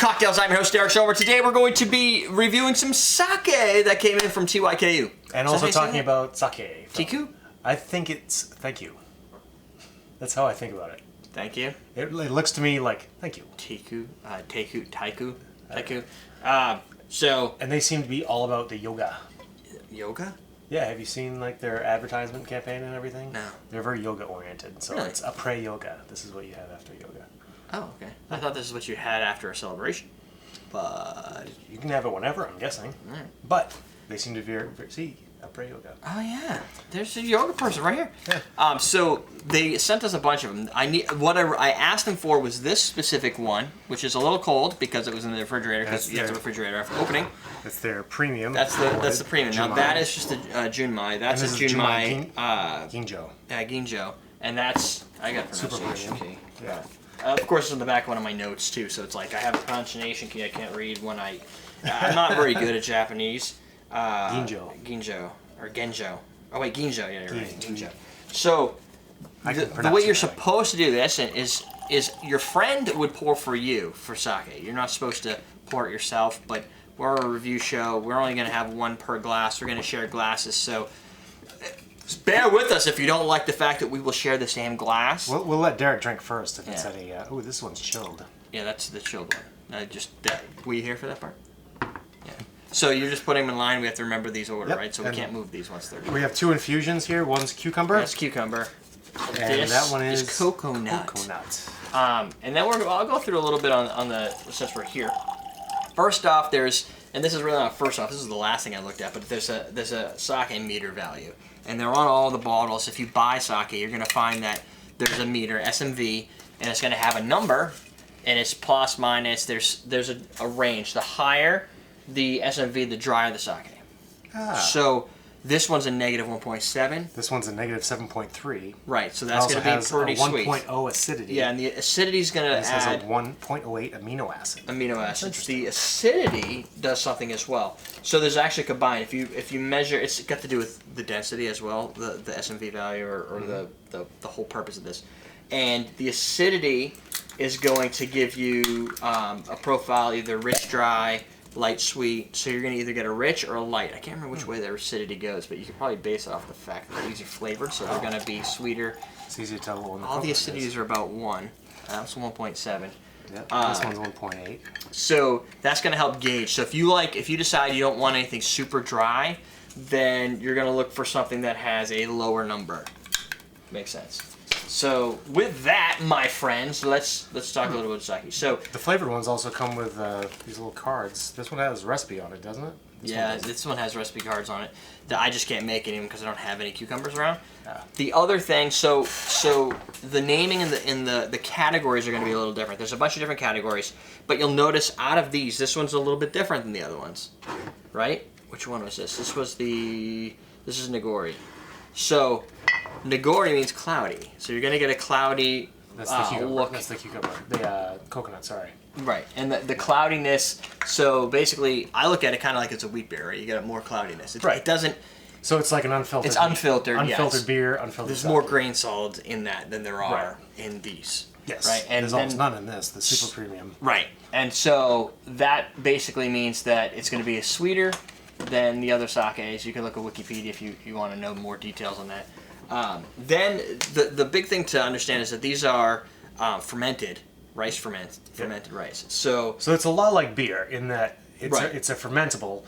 Cocktails. I'm your host, Derrick Schommer. Today we're going to be reviewing some sake that came in from TYKU. And also talking about sake. Tiku? I think it's thank you. That's how I think about it. Thank you. It looks to me like thank you. Tiku, Taiku. And they seem to be all about the yoga. Yoga? Yeah, have you seen like their advertisement campaign and everything? No. They're very yoga oriented. So Really? it's après yoga. This is what you have after yoga. Oh, okay. I thought this is what you had after a celebration. But You can have it whenever, I'm guessing. Right. But they seem to be see après yoga. Oh yeah, there's a yoga person right here. Yeah. So they sent us a bunch of them. I asked them for was this specific one, which is a little cold because it was in the refrigerator. Because you have the refrigerator after opening. That's their premium. That's the premium. Now that is just a Junmai. That's a Junmai Gingo. Ginjo, and that's I got a pronunciation key. Yeah. Of course, it's on the back of one of my notes too. So it's like I have a pronunciation key I can't read when I'm not very good at Japanese. Ginjo or Genjo. Oh wait, Ginjo. Yeah, you're right. Ginjo. So the way you're supposed to do this is your friend would pour for you for sake. You're not supposed to pour it yourself, but we're a review show. We're only going to have one per glass. We're going to share glasses, so bear with us if you don't like the fact that we will share the same glass. We'll let Derrick drink first if it's at a. Oh, this one's chilled. Yeah, that's the chilled one. Were you here for that part? Yeah. So you're just putting them in line. We have to remember these order, right? So we can't move these once they're. We have two infusions here. One's cucumber. That's cucumber. And this that one is coconut. Coconut. And then I'll go through a little bit on the since we're here. First off, and this is really not first off. This is the last thing I looked at, but there's a sake meter value, and they're on all the bottles. If you buy sake, you're gonna find that there's a meter SMV, and it's gonna have a number, and it's plus minus. There's a range. The higher the SMV, the drier the sake. So this one's a negative 1.7. This one's a negative 7.3. Right, so that's going to be pretty sweet. 1.0 acidity. Yeah, and the acidity is going to add... This has a 1.08 amino acid. Amino acids. The acidity does something as well. So there's actually combined. If you measure, it's got to do with the density as well, the SMV value or the whole purpose of this. And the acidity is going to give you a profile, either rich, dry, light, sweet. So you're going to either get a rich or a light. I can't remember which way the acidity goes, but you can probably base it off the fact that these are flavored, so they're going to be sweeter. It's easy to tell what one all the acidities are about 1. That's 1.7. Yep, this one's 1.8. So that's going to help gauge. So if you decide you don't want anything super dry, then you're going to look for something that has a lower number. Makes sense. So with that, my friends, let's talk a little bit about sake. So the flavored ones also come with these little cards. This one has recipe on it, doesn't it? This one has recipe cards on it. I just can't make any because I don't have any cucumbers around. Yeah. The other thing, so the naming in the categories are going to be a little different. There's a bunch of different categories, but you'll notice out of these, this one's a little bit different than the other ones, right? Which one was this? This is Nigori. So Nigori means cloudy. So you're going to get a cloudy look. That's the cucumber. The coconut, sorry. Right, and the cloudiness, so basically, I look at it kind of like it's a wheat beer, right? You get more cloudiness. It doesn't... So it's like an unfiltered... It's unfiltered, unfiltered beer, unfiltered There's sake. more grain solids in that than there are in these. Yes, right? And there's almost none in this, the super premium. Right, and so that basically means that it's going to be sweeter than the other sakes. You can look at Wikipedia if you want to know more details on that. Then the big thing to understand is that these are fermented rice. So it's a lot like beer in that it's a fermentable.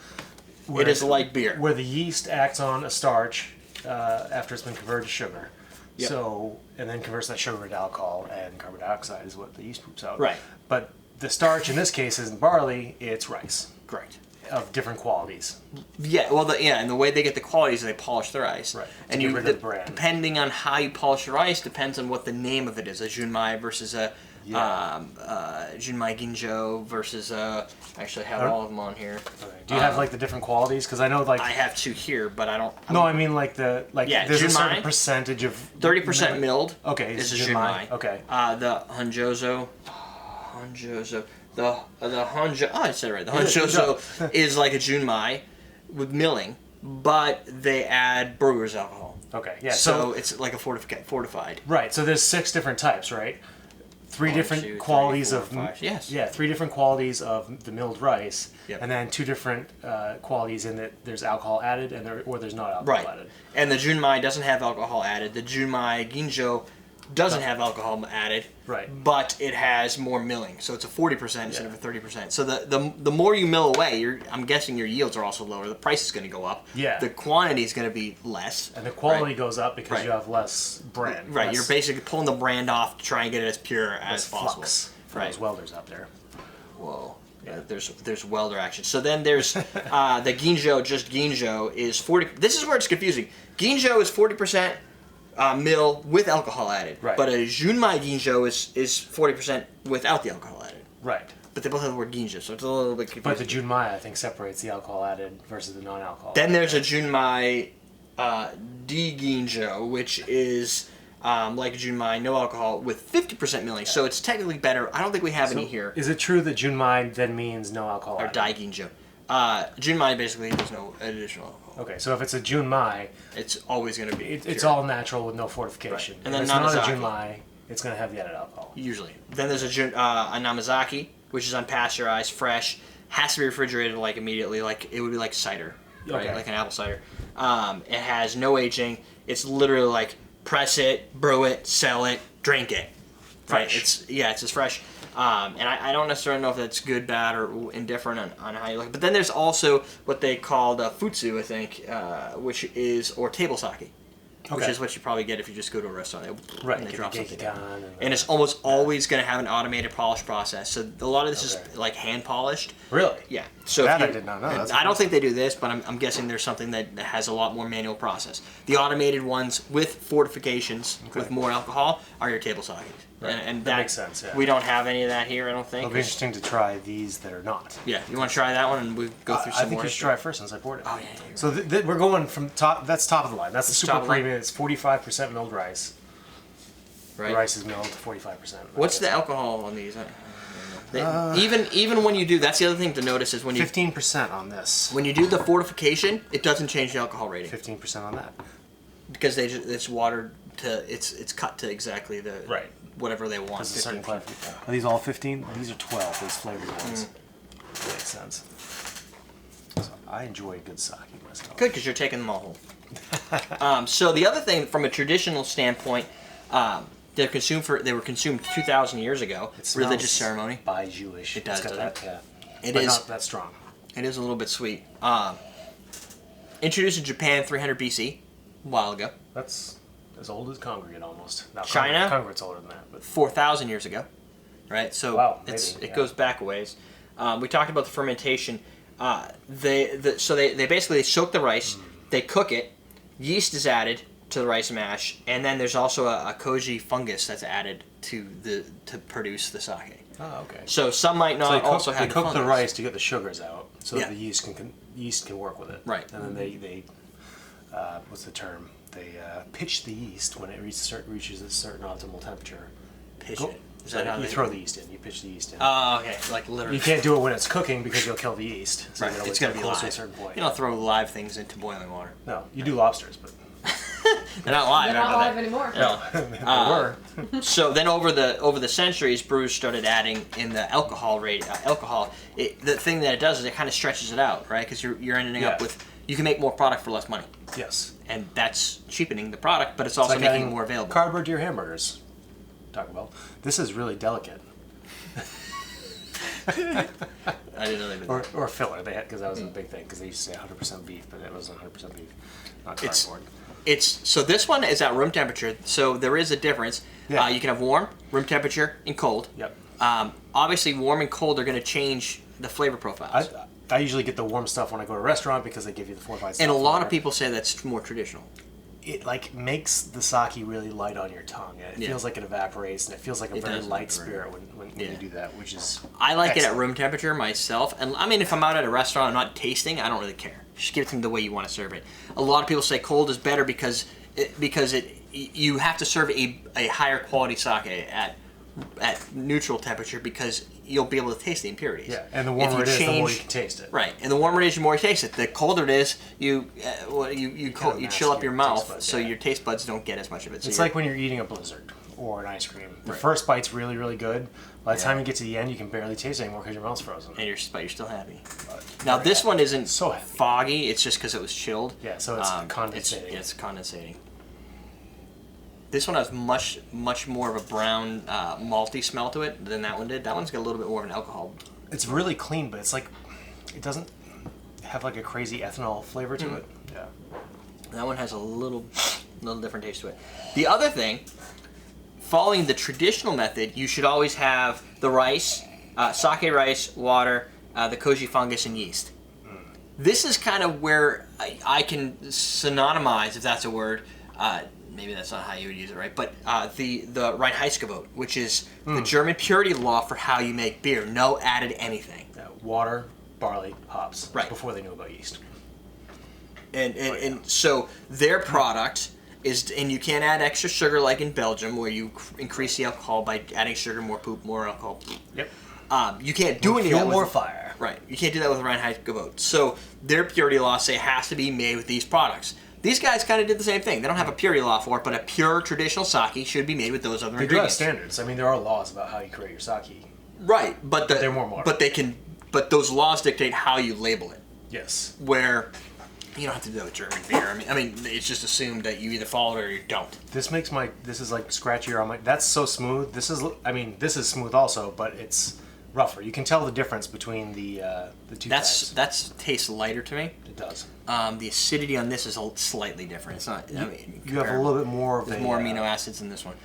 It is like beer. Where the yeast acts on a starch after it's been converted to sugar. Yep. So, and then converts that sugar into alcohol, and carbon dioxide is what the yeast poops out. Right. But the starch in this case isn't barley, it's rice. Correct. Of different qualities. Yeah, well, and the way they get the qualities is they polish their ice. Right. And get rid of the brand. Depending on how you polish your ice, depends on what the name of it is. A Junmai versus a Junmai Gingo versus actually I have all of them on here. Okay. Do you have like the different qualities? Because I know like I have 2 here, but I don't. No, I mean like there's Junmai, a certain percentage of 30% milled. Okay, is a Junmai. Okay. The Honjozo. The Honjo. Oh, I said it right. The Honjozo is like a Junmai with milling, but they add brewer's alcohol. Okay, yeah. So it's like a fortified. Right. So there's 6 different types, right? three different qualities of three different qualities of the milled rice, and then two different qualities in that there's alcohol added or there's not alcohol added. And the Junmai doesn't have alcohol added. The Junmai Gingo doesn't have alcohol added, but it has more milling, so it's a 40% instead of a 30%. So the more you mill away, I'm guessing your yields are also lower. The price is going to go up. Yeah. The quantity is going to be less. And the quality goes up because you have less brand. Right. You're basically pulling the brand off to try and get it as pure as possible. Flux for those welders out there. Whoa. Yeah, there's welder action. So then there's the Ginjo. Just Ginjo is 40. This is where it's confusing. Ginjo is 40%. Mill with alcohol added, but a Junmai Ginjo is 40% without the alcohol added. Right. But they both have the word Ginjo, so it's a little bit confusing. But the Junmai, I think, separates the alcohol added versus the non-alcohol. Then there's a Junmai D-Ginjo, which is like a Junmai, no alcohol, with 50% milling. So it's technically better. I don't think we have any here. Is it true that Junmai then means no alcohol added? Or Dai Ginjo. Junmai basically has no additional alcohol. Okay, so if it's a Junmai, it's always going to be it's all natural with no fortification. And then if it's not a Junmai, it's going to have the added alcohol. Usually. Then there's a Namazaki, which is unpasteurized, fresh, has to be refrigerated like immediately, like it would be like cider, right? Like an apple cider. It has no aging. It's literally like press it, brew it, sell it, drink it. Right? Fresh. It's just fresh. And I don't necessarily know if that's good, bad, or indifferent on how you look. But then there's also what they call the futsu, I think, which is, or table sake, which is what you probably get if you just go to a restaurant. And they drop something down. And it's almost always going to have an automated polish process. So a lot of this is like hand polished. Really? Yeah. So that I did not know. I don't think they do this, but I'm guessing there's something that has a lot more manual process. The automated ones with fortifications with more alcohol are your table sakes. Right. And that makes sense. Yeah. We don't have any of that here, I don't think. It'll be interesting to try these that are not. Yeah, you want to try that one and we go through some more? I think you should try it first since I poured it. Oh yeah. So we're going from top. That's top of the line. That's the super premium. It's 45% milled rice. Right. The rice is milled to 45%. What's the alcohol on these? Even when you do, that's the other thing to notice is when you 15% on this. When you do the fortification, it doesn't change the alcohol rating. 15% on that. Because it's watered to it's cut to exactly the whatever they want. Are these all 15? These are 12. These flavored ones. That makes sense. So I enjoy a good sake myself. Good, because you're taking them all home. So the other thing, from a traditional standpoint, they were consumed 2,000 years ago. Religious ceremony. By Jewish. It does. That, yeah. It but is not that strong. It is a little bit sweet. Introduced in Japan 300 BC, a while ago. That's as old as Congregate almost. Now, China. Congregate's older than that. But 4,000 years ago, right? So it goes back a ways. We talked about the fermentation. They basically soak the rice, they cook it, yeast is added to the rice mash, and then there's also a koji fungus that's added to produce the sake. Oh, okay. So some might not also have. They cook the rice to get the sugars out, so that the yeast can work with it. Right. And then they what's the term? They pitch the yeast when it reaches a certain optimal temperature. Pitch it. Is that how you throw the yeast in? You pitch the yeast in. Oh, okay. Like literally. You can't do it when it's cooking because you'll kill the yeast. So right. It's going to be live. To a certain point. You don't throw live things into boiling water. No, you do lobsters, but they're not live. They're not live anymore. No. They were. So then over the centuries, brewers started adding in the alcohol rate. The thing that it does is it kind of stretches it out, right? Because you're ending up with, you can make more product for less money. Yes. And that's cheapening the product, but it's also making it more available. Cardboard to your hamburgers. Taco Bell. This is really delicate. I didn't know they did that. Or filler. They had, because that was a big thing, because they used to say 100% beef, but it wasn't 100% beef. Not cardboard. So this one is at room temperature, so there is a difference. Yeah. You can have warm, room temperature, and cold. Yep. Obviously, warm and cold are going to change the flavor profiles. I usually get the warm stuff when I go to a restaurant because they give you the fortified stuff. And a lot of people say that's more traditional. It makes the sake really light on your tongue. It feels like it evaporates, and it feels like a very light spirit when you do that, which is I like it at room temperature myself. And I mean, if I'm out at a restaurant, I'm not tasting, I don't really care. Just give it to them the way you want to serve it. A lot of people say cold is better because you have to serve a higher quality sake at neutral temperature because you'll be able to taste the impurities. Yeah, and the warmer it is, the more you can taste it. Right, and the warmer it is, the more you taste it. The colder it is, you chill up your mouth, so your taste buds don't get as much of it. So it's like when you're eating a blizzard. or an ice cream. The first bite's really, really good. By the time you get to the end, you can barely taste it anymore because your mouth's frozen. And you're still happy. Now this one isn't so foggy. It's just because it was chilled. Yeah, so it's condensating. It's condensating. This one has much more of a brown malty smell to it than that one did. That one's got a little bit more of an alcohol. It's really clean, but it's like it doesn't have like a crazy ethanol flavor to it. Yeah. That one has a little different taste to it. The other thing, following the traditional method, you should always have the rice, sake rice, water, the koji fungus, and yeast. This is kind of where I can synonymize, if that's a word. Maybe that's not how you would use it, right? But the Reinheitsgebot, which is the German purity law for how you make beer. No added anything. Water, barley, hops. Right. Before they knew about yeast. And so their product is, and you can't add extra sugar like in Belgium, where you increase the alcohol by adding sugar, more poop, more alcohol. Yep. You can't do any of that with more fire. Right. You can't do that with Reinheitsgebot. So their purity laws say it has to be made with these products. These guys kind of did the same thing. They don't have a purity law for it, but a pure traditional sake should be made with those other ingredients. They do have standards. I mean, there are laws about how you create your sake. Right, but they're more modern. But those laws dictate how you label it. Yes. Where you don't have to do that with German beer. I mean, it's just assumed that you either follow it or you don't. This is like scratchier on my. That's so smooth. This is smooth also, but it's rougher. You can tell the difference between the two types. That tastes lighter to me. It does. The acidity on this is slightly different. It's not. I mean, you have a little bit more of more amino acids in this one.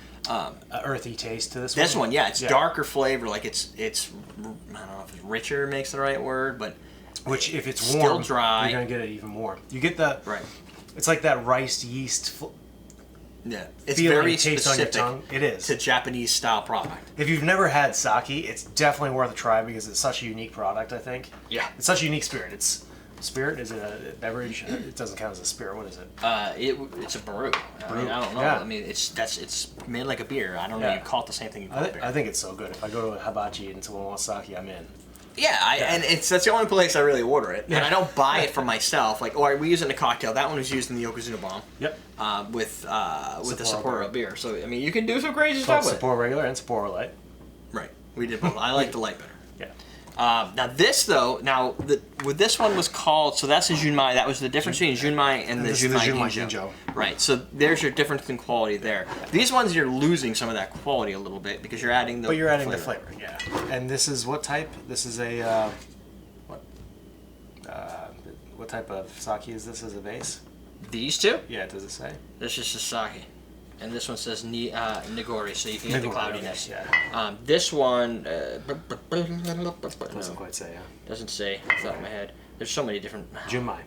Earthy taste to this one. This one, yeah, it's darker flavor. Like it's I don't know if it's richer makes the right word, but which if it's still warm, dry, you're gonna get it even more. You get the It's like that rice yeast. Yeah, it's very specific. On your tongue. It is. To Japanese style product. If you've never had sake, it's definitely worth a try because it's such a unique product. I think. Yeah. It's such a unique spirit. Spirit? Is it a beverage? It doesn't count as a spirit. What is it? It's a brew. I mean, I don't know. Yeah. I mean, it's made like a beer. I don't know. You call it the same thing you call it beer. I think it's so good. If I go to a hibachi and someone wants sake, I'm in. Yeah, and that's the only place I really order it. And I don't buy it for myself. Like, we use it in a cocktail. That one was used in the Yokozuna bomb. Yep. With the Sapporo beer. So I mean, you can do some crazy stuff with it. Sapporo regular and Sapporo light. Right. We did both. I like the light better. Yeah. Now this though, with this one was called, so that's a Junmai. That was the difference between Junmai and the Junmai Gingo. Right. So there's your difference in quality there. These ones you're losing some of that quality a little bit because you're adding the. But you're adding the flavor, yeah. And this is what type? This is a what type of sake is this as a base? These two? Yeah. Does it say? This is just sake. And this one says Nigori, so you can get the cloudiness. Yeah. This one doesn't quite say. Yeah. Doesn't say. Off the top of my head. There's so many different. Junmai.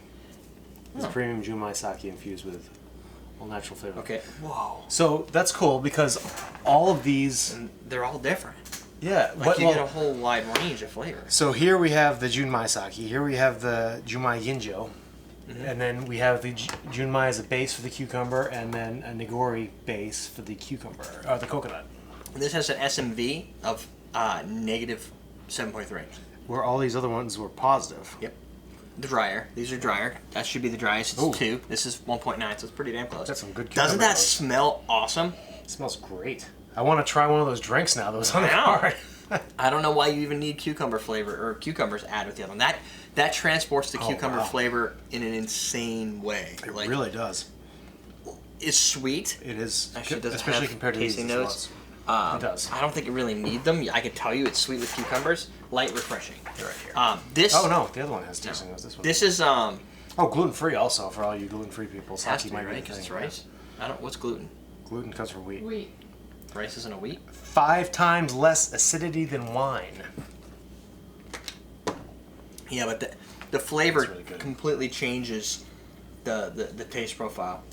It's a premium Junmai sake infused with all natural flavor. Okay. Whoa. So that's cool because all of these, and they're all different. Yeah. Like you get a whole wide range of flavors. So here we have the Junmai sake. Here we have the Junmai Gingo. Mm-hmm. And then we have the Junmai as a base for the cucumber, and then a Nigori base for the cucumber, or the coconut. This has an SMV of negative 7.3. Where all these other ones were positive. Yep. The drier. These are drier. That should be the driest. It's 2. This is 1.9, so it's pretty damn close. That's some good cucumber. Doesn't that smell awesome? It smells great. I want to try one of those drinks now that was on the card. I don't know why you even need cucumber flavor or cucumbers added with the other one. That transports the cucumber flavor in an insane way. It really does. It's sweet. It is, actually, especially compared to these notes. It does. I don't think you really need them. I can tell you it's sweet with cucumbers. Light, refreshing. They're right here. Oh no, the other one has tasting notes. This one. This is gluten free also for all you gluten free people. Has to be, right? Because it's rice. What's gluten? Gluten comes from wheat. Wheat. Rice isn't a wheat? 5 times less acidity than wine. Yeah, but the flavor really completely changes the taste profile.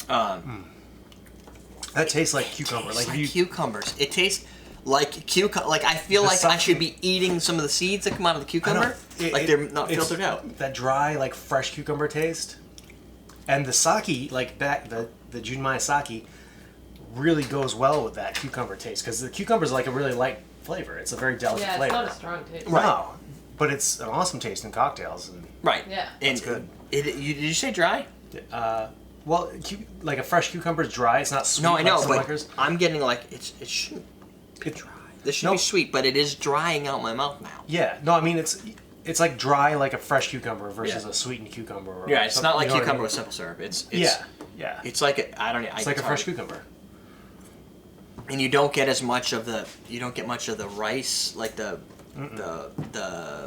That tastes like cucumber. Like cucumbers. It tastes like cucumber. Like I feel like I should be eating some of the seeds that come out of the cucumber. They're not filtered out. That dry, like fresh cucumber taste. And the sake, like the Junmai sake, really goes well with that cucumber taste because the cucumber is like a really light flavor. It's a very delicate flavor. Yeah, it's not a strong taste. Right. No, but it's an awesome taste in cocktails. And right. Yeah. And it's good. Did you say dry? Well, like a fresh cucumber is dry. It's not sweet. No, I know, like some but liquors. I'm getting like it shouldn't be dry. This should be sweet, but it is drying out my mouth now. Yeah. No, I mean it's like dry like a fresh cucumber versus a sweetened cucumber. Or Yeah, it's not like you know cucumber with simple syrup. It's yeah. It's like I don't know. It's like a fresh cucumber. And you don't get as much of the rice, like the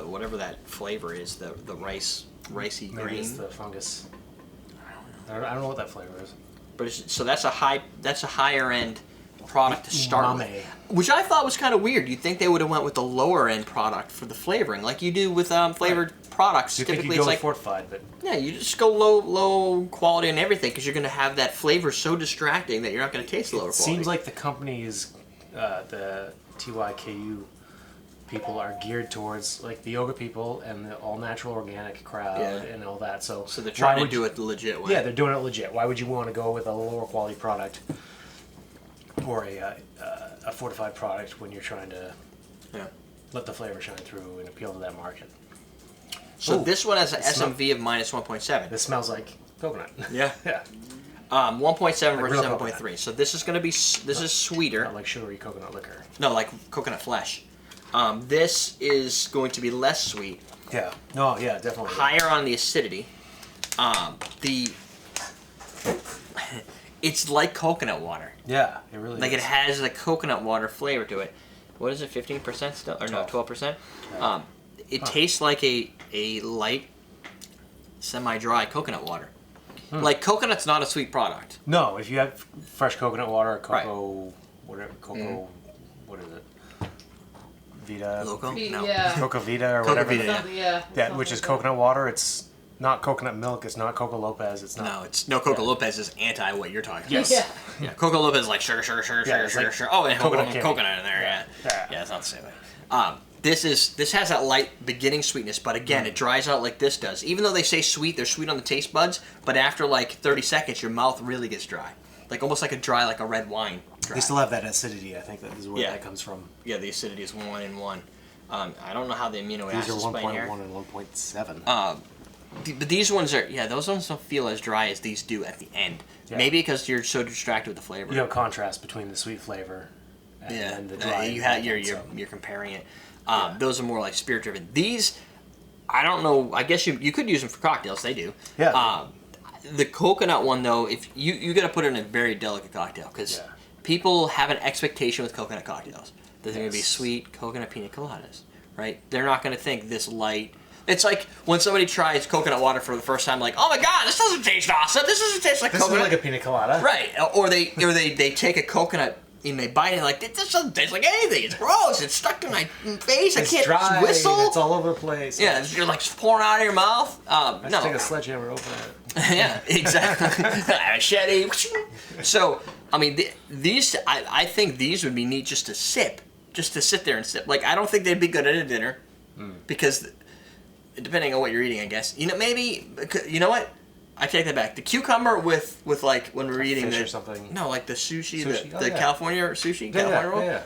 whatever that flavor is, the ricey grain. Maybe it's the fungus. I don't know what that flavor is. But so that's a higher end product to start with, Umami. which I thought was kind of weird. You'd think they would have went with the lower end product for the flavoring, like you do with flavored products. You Typically, think you it's go like fortified, but yeah, you just go low quality and everything because you're going to have that flavor so distracting that you're not going to taste the lower quality. seems like the company is the TYKU people are geared towards like the yoga people and the all natural organic crowd and all that. So they're trying to do it the legit way. Yeah, they're doing it legit. Why would you want to go with a lower quality product or a fortified product when you're trying to let the flavor shine through and appeal to that market? So this one has an SMV of minus 1.7. This smells like coconut. Yeah. Yeah. 1.7 versus real 7.3. So this is going to be is sweeter. Not like sugary coconut liquor. No, like coconut flesh. This is going to be less sweet. Yeah. No, yeah, definitely. Higher on the acidity. It's like coconut water. Yeah, it really Like is. it has the coconut water flavor to it. What is it, 15% still? Or no, 12%? It tastes like a light, semi-dry coconut water. Like coconut's not a sweet product. No, if you have fresh coconut water or cocoa, whatever, what is it? Vita? Loco? No. Yeah. Coca Vita or Coca whatever. Vita, Something, yeah. Yeah, which is coconut water. It's not coconut milk. It's not Coca Lopez. It's not. No, Coca Lopez is anti what you're talking about. Yes. Yeah. Yeah, Coca Lopez is like sugar, it's like sugar. Oh, and coconut candy. coconut in there, yeah. It's not the same way. This has that light beginning sweetness, but again, it dries out like this does. Even though they say sweet, they're sweet on the taste buds, but after like 30 seconds, your mouth really gets dry. Like almost like a red wine. Dry. They still have that acidity. I think that is where that comes from. Yeah, the acidity is 1 in 1. I don't know how the amino These acids are play 1.1 here. and 1.7. But these ones are, those ones don't feel as dry as these do at the end. Yeah. Maybe because you're so distracted with the flavor. You have contrast between the sweet flavor and the dry. You're comparing it. Those are more like spirit driven. These, I don't know. I guess you could use them for cocktails. They do. Yeah. The coconut one though, if you got to put it in a very delicate cocktail because people have an expectation with coconut cocktails that they're going to be sweet coconut pina coladas, right? They're not going to think this light. It's like when somebody tries coconut water for the first time, like, oh my god, this doesn't taste awesome. This doesn't taste like coconut. This is like a pina colada. Right. Or they take a coconut and they bite it like, this doesn't taste like anything. It's gross. It's stuck to my face. It's I can't dry, whistle. It's all over the place. Yeah, you're like pouring out of your mouth. Let's take a sledgehammer, open it. Yeah, exactly. Machete. So, I mean, these, I think these would be neat just to sip. Just to sit there and sip. Like, I don't think they'd be good at a dinner. Because, depending on what you're eating, I guess. Maybe, you know what? I take that back. The cucumber with like, when we're eating fish the... or something. No, like the sushi, Sushi? the California sushi, California roll. Yeah.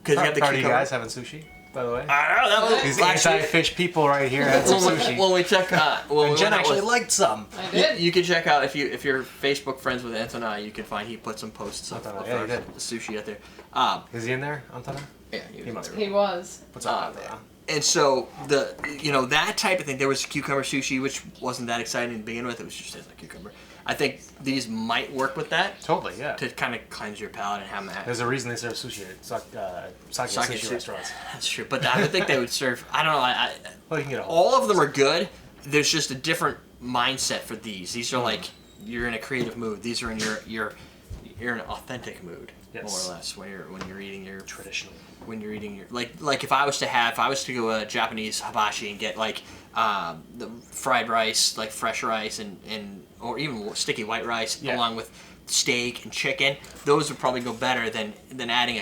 Because you have the How are cucumber. you guys having sushi, by the way? I don't know. That was These last week. anti-fish people right here had some sushi. When we check, and Jen actually liked some. I did. You can check out if you're Facebook friends with Antonai, you can find he put some posts of Antonai, yeah, he did. the sushi out there. Is he in there, Antona? Yeah, He must He was. What's up, Antona? And so that type of thing. There was cucumber sushi, which wasn't that exciting to begin with. It was just like cucumber. I think these might work with that Totally, yeah. to kind of cleanse your palate and have that. There's a reason they serve sushi at sake sushi restaurants. That's true, but I would think they would serve. I don't know. Well, you can get a whole. All of them are good. There's just a different mindset for these. These are like you're in a creative mood. These are in you're in an authentic mood, more or less. When you're eating your Traditional. When you're eating your like if I was to go a Japanese hibachi and get like the fried rice, like fresh rice and or even sticky white rice along with steak and chicken, those would probably go better than adding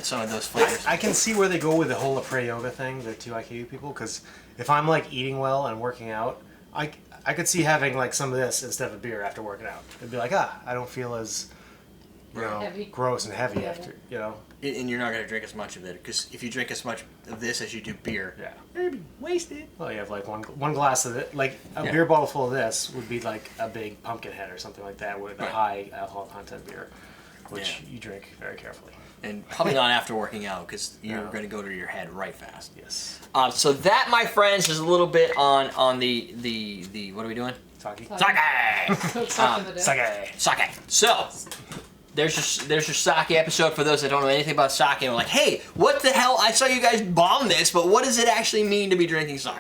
some of those flavors. I can see where they go with the whole Après Yoga thing, the 2IQ people, because if I'm like eating well and working out, I could see having like some of this instead of a beer after working out. It'd be like, I don't feel as Heavy. gross and heavy after, And you're not going to drink as much of it, because if you drink as much of this as you do beer, Yeah. you're going to be wasted. Well, you have like one glass of it. Like a beer bottle full of this would be like a big pumpkin head or something like that with a high alcohol content beer, which you drink very carefully. And probably not after working out, because you're going to go to your head right fast. Yes. So that, my friends, is a little bit on the what are we doing? Sake. Sake. Sake. So there's your sake episode for those that don't know anything about sake and are like, hey, what the hell? I saw you guys bomb this, but what does it actually mean to be drinking sake?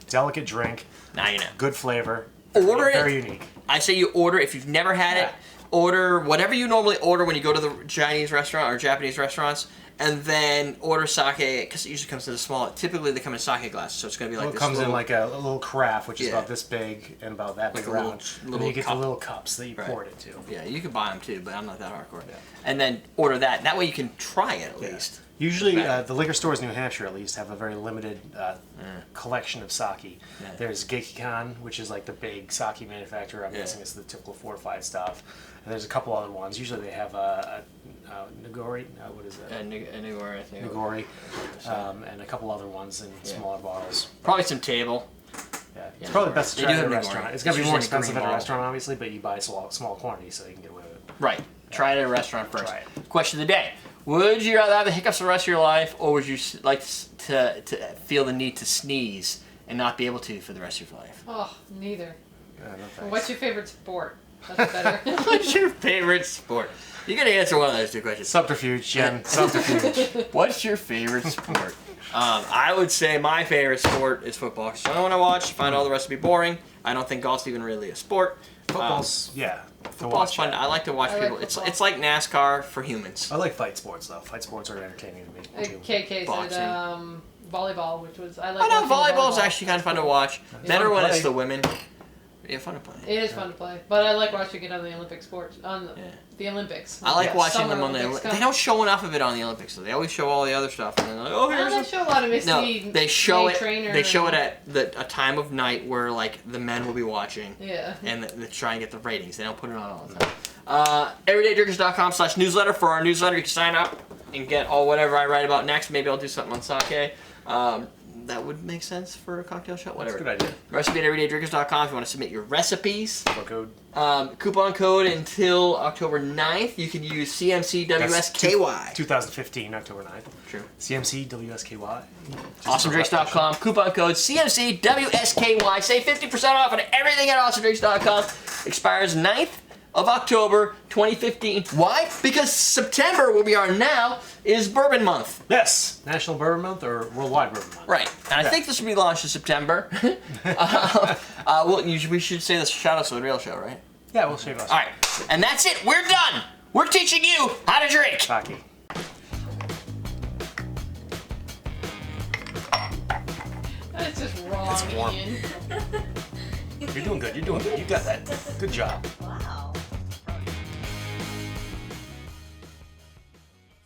Delicate drink. Now you know. Good flavor. Order it. Very unique. I say you order if you've never had it. Order whatever you normally order when you go to the Chinese restaurant or Japanese restaurants, and then order sake, because it usually comes in a small. Typically, they come in sake glasses, so it's going to be like It this. comes in like a little carafe, which is about this big and about that Like big a little- around. little And then you get cup. the little cups that you pour it into. Yeah, you can buy them too, but I'm not that hardcore. Yeah. And then order that. That way you can try it at least. Usually, the liquor stores in New Hampshire, at least, have a very limited collection of sake. Yeah. There's Geikikan, which is like the big sake manufacturer. I'm guessing it's the typical fortified stuff. And there's a couple other ones. Usually they have a Nigori. What is it? Nigori, I think. Nigori. And a couple other ones in smaller bottles. Probably some table. Yeah, it's probably best to try at a restaurant. It's going to be more usually expensive at a green restaurant, obviously, but you buy small quantities so you can get away with it. Right. Try it at a restaurant first. Try it. Question of the day. Would you rather have the hiccups the rest of your life, or would you like to feel the need to sneeze and not be able to for the rest of your life? Oh, neither. No thanks. Well, what's your favorite sport? That's better. What's your favorite sport? You gotta answer one of those two questions. Subterfuge, Jen. Subterfuge. What's your favorite sport? I would say my favorite sport is football. Because the only one I watch. Find all the rest to be boring. I don't think golf's even really a sport. Football's, Football's fun. I like to watch people. Like It's like NASCAR for humans. I like fight sports, though. Fight sports are entertaining to me. too. KK Boxing. said volleyball, which was I like. I know watching volleyball's actually kind of fun to watch. Better when it's the women. Yeah, fun to play. It is fun to play, but I like watching it on the Olympic sports the Olympics. I like watching them on the. Olympics They don't show enough of it on the Olympics, so they always show all the other stuff. And they're like, oh, here's. They show a lot of Misty. No, they show it. Trainer They show it at a time of night where like the men will be watching. Yeah. And they try and get the ratings. They don't put it on all the time. everydaydrinkers.com/newsletter. For our newsletter, you can sign up and get all whatever I write about next. Maybe I'll do something on sake. That would make sense for a cocktail show. Whatever. That's a good idea. Recipe at everydaydrinkers.com if you want to submit your recipes. Code. Coupon code until October 9th. You can use CMCWSKY. 2015, October 9th. True. CMCWSKY. AwesomeDrinks.com. Coupon code CMCWSKY. Save 50% off on everything at AwesomeDrinks.com. Expires 9th of October 2015. Why? Because September, where we are now, is Bourbon Month. Yes. National Bourbon Month or Worldwide Bourbon Month? Right. And I think this will be launched in September. We should say this shout out to the real show, right? Yeah, we'll shave us. All right. And that's it. We're done. We're teaching you how to drink. Sake. That's just wrong, It's warm. Ian. You're doing good. You're doing good. You got that. Good job.